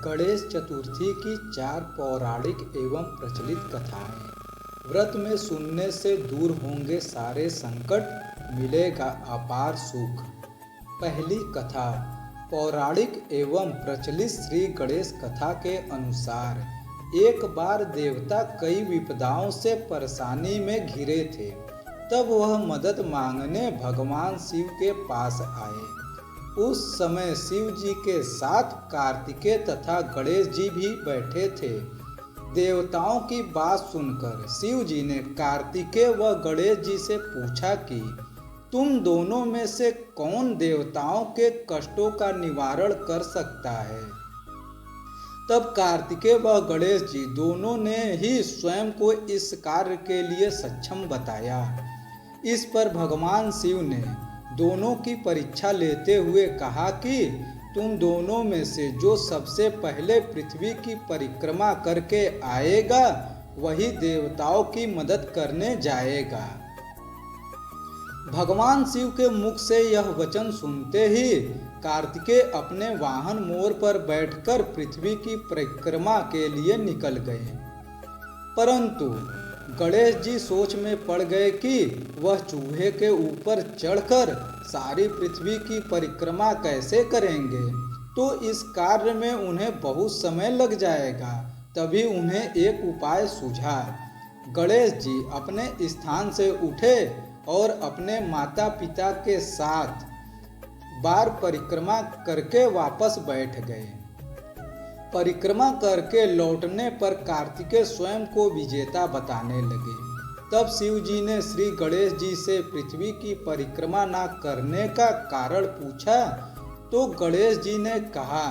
गणेश चतुर्थी की 4 पौराणिक एवं प्रचलित कथाएं। व्रत में सुनने से दूर होंगे सारे संकट, मिलेगा अपार सुख। पहली कथा पौराणिक एवं प्रचलित श्री गणेश कथा के अनुसार एक बार देवता कई विपदाओं से परेशानी में घिरे थे। तब वह मदद मांगने भगवान शिव के पास आए। उस समय शिव जी के साथ कार्तिकेय तथा गणेश जी भी बैठे थे। देवताओं की बात सुनकर शिव जी ने कार्तिकेय व गणेश जी से पूछा कि तुम दोनों में से कौन देवताओं के कष्टों का निवारण कर सकता है। तब कार्तिकेय व गणेश जी दोनों ने ही स्वयं को इस कार्य के लिए सक्षम बताया। इस पर भगवान शिव ने दोनों की परीक्षा लेते हुए कहा कि तुम दोनों में से जो सबसे पहले पृथ्वी की परिक्रमा करके आएगा वही देवताओं की मदद करने जाएगा। भगवान शिव के मुख से यह वचन सुनते ही कार्तिकेय अपने वाहन मोर पर बैठकर पृथ्वी की परिक्रमा के लिए निकल गए। परंतु गणेश जी सोच में पड़ गए कि वह चूहे के ऊपर चढ़कर सारी पृथ्वी की परिक्रमा कैसे करेंगे, तो इस कार्य में उन्हें बहुत समय लग जाएगा। तभी उन्हें एक उपाय सूझा। गणेश जी अपने स्थान से उठे और अपने माता पिता के साथ बार परिक्रमा करके वापस बैठ गए। परिक्रमा करके लौटने पर कार्तिकेय स्वयं को विजेता बताने लगे। तब शिव जी ने श्री गणेश जी से पृथ्वी की परिक्रमा न करने का कारण पूछा, तो गणेश जी ने कहा,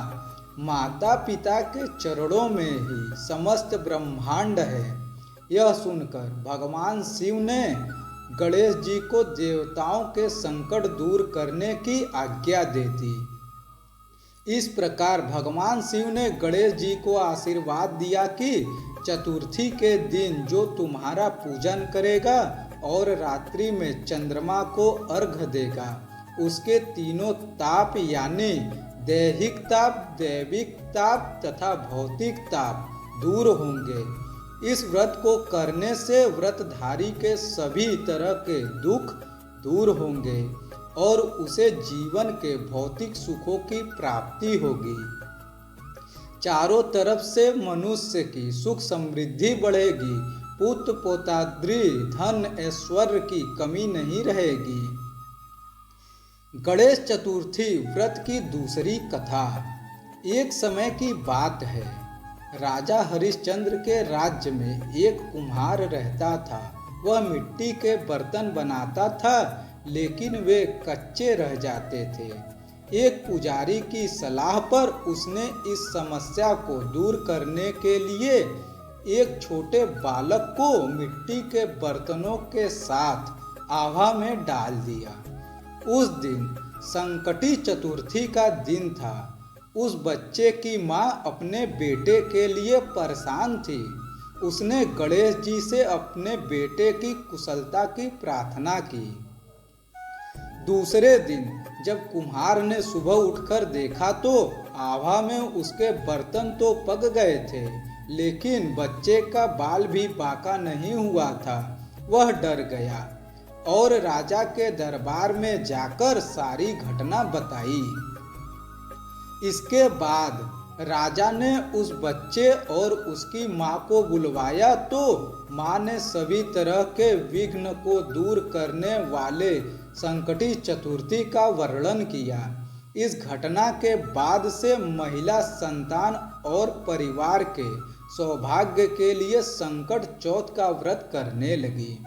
माता पिता के चरणों में ही समस्त ब्रह्मांड है। यह सुनकर भगवान शिव ने गणेश जी को देवताओं के संकट दूर करने की आज्ञा दे दी। इस प्रकार भगवान शिव ने गणेश जी को आशीर्वाद दिया कि चतुर्थी के दिन जो तुम्हारा पूजन करेगा और रात्रि में चंद्रमा को अर्घ्य देगा, उसके तीनों ताप यानी दैहिक ताप, दैविक ताप तथा भौतिक ताप दूर होंगे। इस व्रत को करने से व्रतधारी के सभी तरह के दुख दूर होंगे और उसे जीवन के भौतिक सुखों की प्राप्ति होगी। चारों तरफ से मनुष्य की सुख समृद्धि बढ़ेगी, पुत्र पौत्रादि धन ऐश्वर्य की कमी नहीं रहेगी। गणेश चतुर्थी व्रत की दूसरी कथा। एक समय की बात है, राजा हरिश्चंद्र के राज्य में एक कुम्हार रहता था। वह मिट्टी के बर्तन बनाता था, लेकिन वे कच्चे रह जाते थे। एक पुजारी की सलाह पर उसने इस समस्या को दूर करने के लिए एक छोटे बालक को मिट्टी के बर्तनों के साथ आभा में डाल दिया। उस दिन संकटी चतुर्थी का दिन था। उस बच्चे की माँ अपने बेटे के लिए परेशान थी। उसने गणेश जी से अपने बेटे की कुशलता की प्रार्थना की। दूसरे दिन जब कुम्हार ने सुबह उठकर देखा तो आभा में उसके बर्तन तो पक गए थे, लेकिन बच्चे का बाल भी बांका नहीं हुआ था। वह डर गया और राजा के दरबार में जाकर सारी घटना बताई। इसके बाद राजा ने उस बच्चे और उसकी माँ को बुलवाया, तो माँ ने सभी तरह के विघ्न को दूर करने वाले संकटी चतुर्थी का वर्णन किया। इस घटना के बाद से महिला संतान और परिवार के सौभाग्य के लिए संकट चौथ का व्रत करने लगी।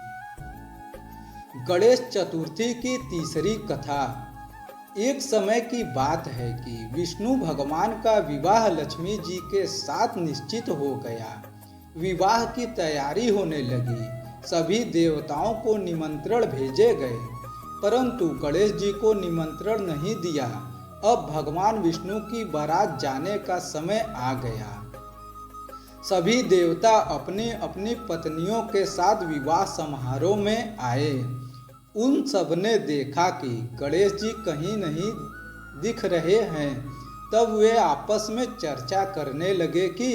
गणेश चतुर्थी की तीसरी कथा। एक समय की बात है कि विष्णु भगवान का विवाह लक्ष्मी जी के साथ निश्चित हो गया। विवाह की तैयारी होने लगी। सभी देवताओं को निमंत्रण भेजे गए, परंतु गणेश जी को निमंत्रण नहीं दिया। अब भगवान विष्णु की बारात जाने का समय आ गया। सभी देवता अपनी अपनी पत्नियों के साथ विवाह समारोह में आए। उन सब ने देखा कि गणेश जी कहीं नहीं दिख रहे हैं। तब वे आपस में चर्चा करने लगे कि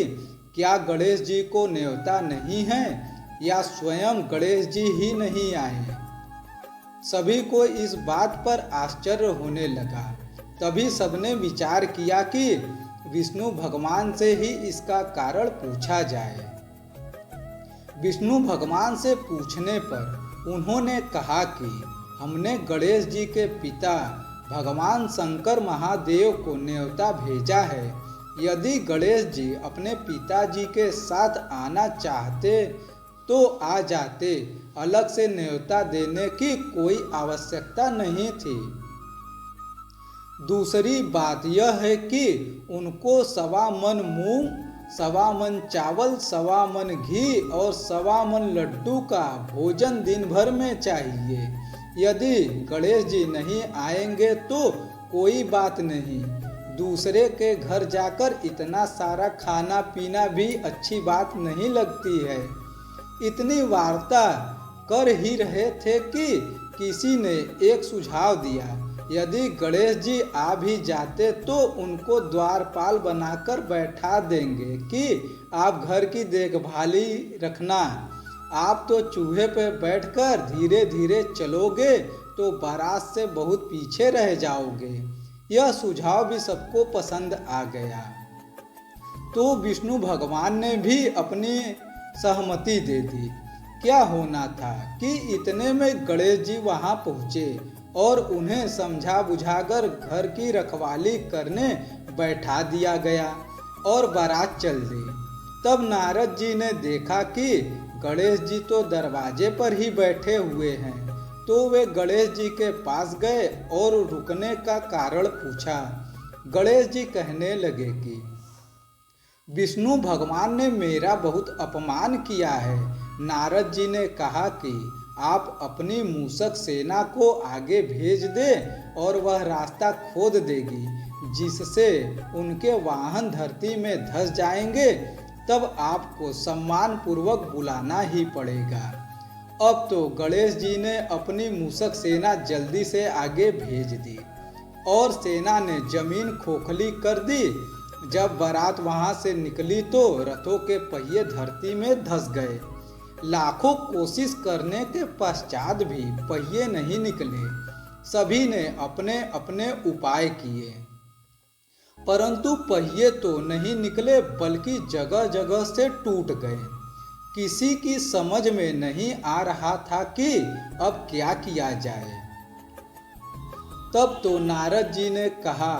क्या गणेश जी को न्योता नहीं है या स्वयं गणेश जी ही नहीं आए। सभी को इस बात पर आश्चर्य होने लगा। तभी सबने विचार किया कि विष्णु भगवान से ही इसका कारण पूछा जाए। विष्णु भगवान से पूछने पर उन्होंने कहा कि हमने गणेश जी के पिता भगवान शंकर महादेव को न्योता भेजा है। यदि गणेश जी अपने पिताजी के साथ आना चाहते तो आ जाते, अलग से न्योता देने की कोई आवश्यकता नहीं थी। दूसरी बात यह है कि उनको 1.25 मन मूंग, 1.25 मन चावल, 1.25 मन घी और 1.25 मन लड्डू का भोजन दिन भर में चाहिए। यदि गणेश जी नहीं आएंगे तो कोई बात नहीं, दूसरे के घर जाकर इतना सारा खाना पीना भी अच्छी बात नहीं लगती है। इतनी वार्ता कर ही रहे थे कि किसी ने एक सुझाव दिया, यदि गणेश जी आ भी जाते तो उनको द्वारपाल बनाकर बैठा देंगे कि आप घर की देखभाली रखना। आप तो चूहे पे बैठकर धीरे धीरे चलोगे तो बारात से बहुत पीछे रह जाओगे। यह सुझाव भी सबको पसंद आ गया। तो विष्णु भगवान ने भी अपनी सहमति दे दी। क्या होना था कि इतने में गणेश जी वहां पहुंचे और उन्हें समझा बुझाकर घर की रखवाली करने बैठा दिया गया और बारात चल दी। तब नारद जी ने देखा कि गणेश जी तो दरवाजे पर ही बैठे हुए हैं, तो वे गणेश जी के पास गए और रुकने का कारण पूछा। गणेश जी कहने लगे कि विष्णु भगवान ने मेरा बहुत अपमान किया है। नारद जी ने कहा कि आप अपनी मूषक सेना को आगे भेज दे और वह रास्ता खोद देगी, जिससे उनके वाहन धरती में धंस जाएंगे। तब आपको सम्मान पूर्वक बुलाना ही पड़ेगा। अब तो गणेश जी ने अपनी मूषक सेना जल्दी से आगे भेज दी और सेना ने जमीन खोखली कर दी। जब बारात वहां से निकली तो रथों के पहिए धरती में धंस गए। लाखों कोशिश करने के पश्चात भी पहिए नहीं निकले। सभी ने अपने अपने उपाय किए, परंतु पहिए तो नहीं निकले बल्कि जगह जगह से टूट गए। किसी की समझ में नहीं आ रहा था कि अब क्या किया जाए। तब तो नारद जी ने कहा,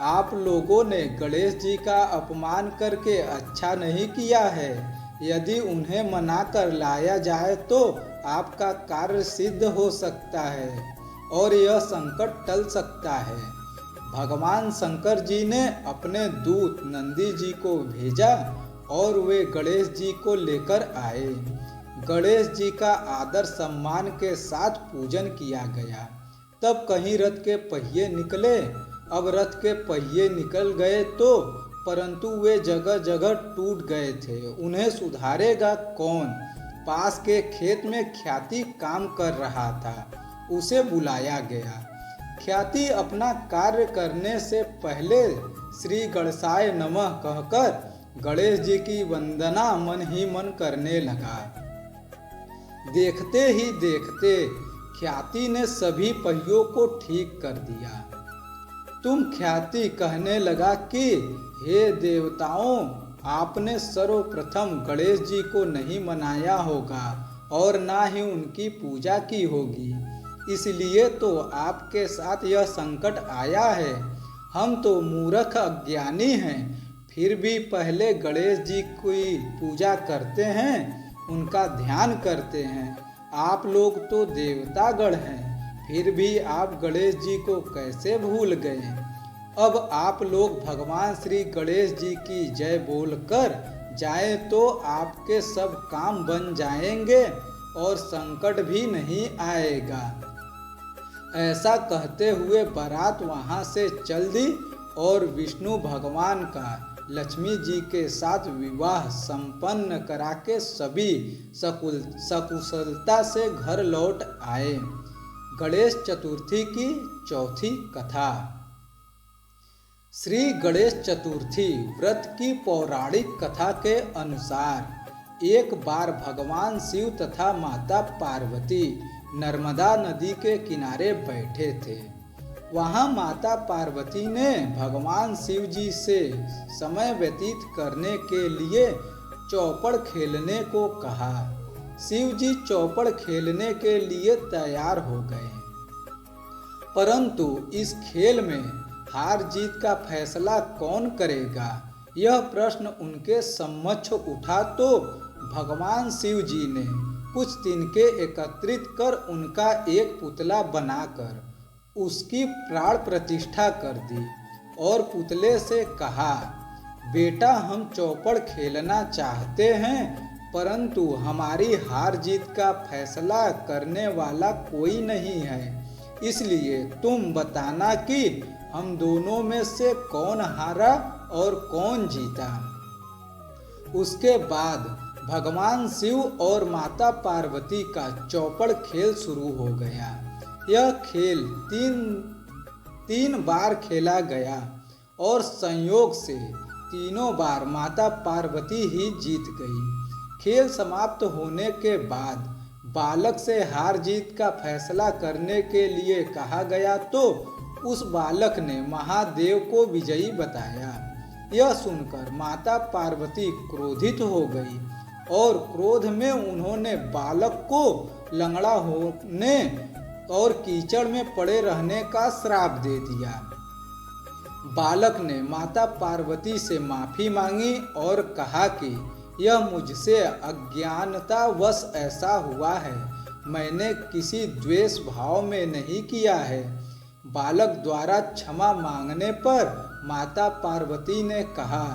आप लोगों ने गणेश जी का अपमान करके अच्छा नहीं किया है। यदि उन्हें मना कर लाया जाए तो आपका कार्य सिद्ध हो सकता है और यह संकट टल सकता है। भगवान शंकर जी ने अपने दूत नंदी जी को भेजा और वे गणेश जी को लेकर आए। गणेश जी का आदर सम्मान के साथ पूजन किया गया। तब कहीं रथ के पहिए निकले। अब रथ के पहिए निकल गए तो परंतु वे जगह जगह टूट गए थे। उन्हें सुधारेगा कौन? पास के खेत में ख्याति काम कर रहा था, उसे बुलाया गया। ख्याति अपना कार्य करने से पहले श्री गणेशाय नमः कहकर गणेश जी की वंदना मन ही मन करने लगा। देखते ही देखते ख्याति ने सभी पहियों को ठीक कर दिया। तुम ख्याति कहने लगा कि हे देवताओं, आपने सर्वप्रथम गणेश जी को नहीं मनाया होगा और ना ही उनकी पूजा की होगी, इसलिए तो आपके साथ यह संकट आया है। हम तो मूर्ख अज्ञानी हैं, फिर भी पहले गणेश जी की पूजा करते हैं, उनका ध्यान करते हैं। आप लोग तो देवतागण हैं, फिर भी आप गणेश जी को कैसे भूल गए? अब आप लोग भगवान श्री गणेश जी की जय बोलकर जाएं तो आपके सब काम बन जाएंगे और संकट भी नहीं आएगा। ऐसा कहते हुए बारात वहां से चल दी और विष्णु भगवान का लक्ष्मी जी के साथ विवाह संपन्न करा के सभी सकुशलता से घर लौट आए। गणेश चतुर्थी की चौथी कथा। श्री गणेश चतुर्थी व्रत की पौराणिक कथा के अनुसार एक बार भगवान शिव तथा माता पार्वती नर्मदा नदी के किनारे बैठे थे। वहां माता पार्वती ने भगवान शिव जी से समय व्यतीत करने के लिए चौपड़ खेलने को कहा। शिव जी चौपड़ खेलने के लिए तैयार हो गए, परंतु इस खेल में हार जीत का फैसला कौन करेगा, यह प्रश्न उनके समक्ष उठा तो भगवान शिव जी ने कुछ तिनके एकत्रित कर उनका एक पुतला बनाकर उसकी प्राण प्रतिष्ठा कर दी और पुतले से कहा, बेटा हम चौपड़ खेलना चाहते हैं, परंतु हमारी हार जीत का फैसला करने वाला कोई नहीं है, इसलिए तुम बताना कि हम दोनों में से कौन हारा और कौन जीता। उसके बाद भगवान शिव और माता पार्वती का चौपड़ खेल शुरू हो गया। यह खेल तीन बार खेला गया और संयोग से तीनों बार माता पार्वती ही जीत गई। खेल समाप्त होने के बाद बालक से हार जीत का फैसला करने के लिए कहा गया तो उस बालक ने महादेव को विजयी बताया। यह सुनकर माता पार्वती क्रोधित हो गई और क्रोध में उन्होंने बालक को लंगड़ा होने और कीचड़ में पड़े रहने का श्राप दे दिया। बालक ने माता पार्वती से माफी मांगी और कहा कि यह मुझसे अज्ञानतावश ऐसा हुआ है, मैंने किसी द्वेष भाव में नहीं किया है। बालक द्वारा क्षमा मांगने पर माता पार्वती ने कहा,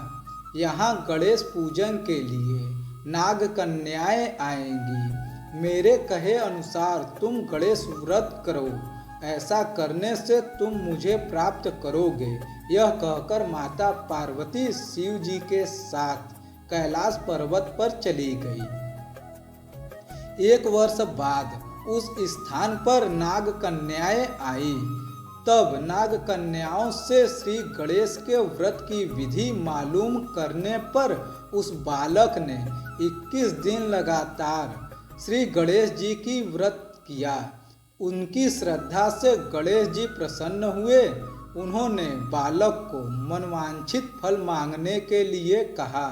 यहाँ गणेश पूजन के लिए नाग कन्याएं आएंगी, मेरे कहे अनुसार तुम गणेश व्रत करो, ऐसा करने से तुम मुझे प्राप्त करोगे। यह कहकर माता पार्वती शिव जी के साथ कैलाश पर्वत पर चली गई। एक वर्ष बाद उस स्थान पर नाग कन्याएं आई। तब नाग कन्याओं से श्री गणेश के व्रत की विधि मालूम करने पर उस बालक ने 21 दिन लगातार श्री गणेश जी की व्रत किया। उनकी श्रद्धा से गणेश जी प्रसन्न हुए। उन्होंने बालक को मनवांछित फल मांगने के लिए कहा।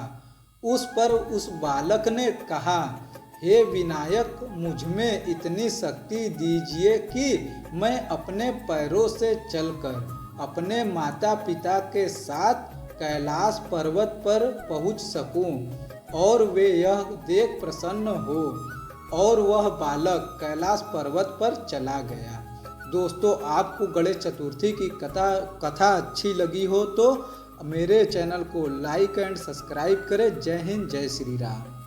उस पर उस बालक ने कहा, हे विनायक, मुझ में इतनी शक्ति दीजिए कि मैं अपने पैरों से चलकर अपने माता पिता के साथ कैलाश पर्वत पर पहुंच सकूं और वे यह देख प्रसन्न हो। और वह बालक कैलाश पर्वत पर चला गया। दोस्तों, आपको गणेश चतुर्थी की कथा अच्छी लगी हो तो मेरे चैनल को लाइक एंड सब्सक्राइब करें। जय हिंद, जय श्री राम।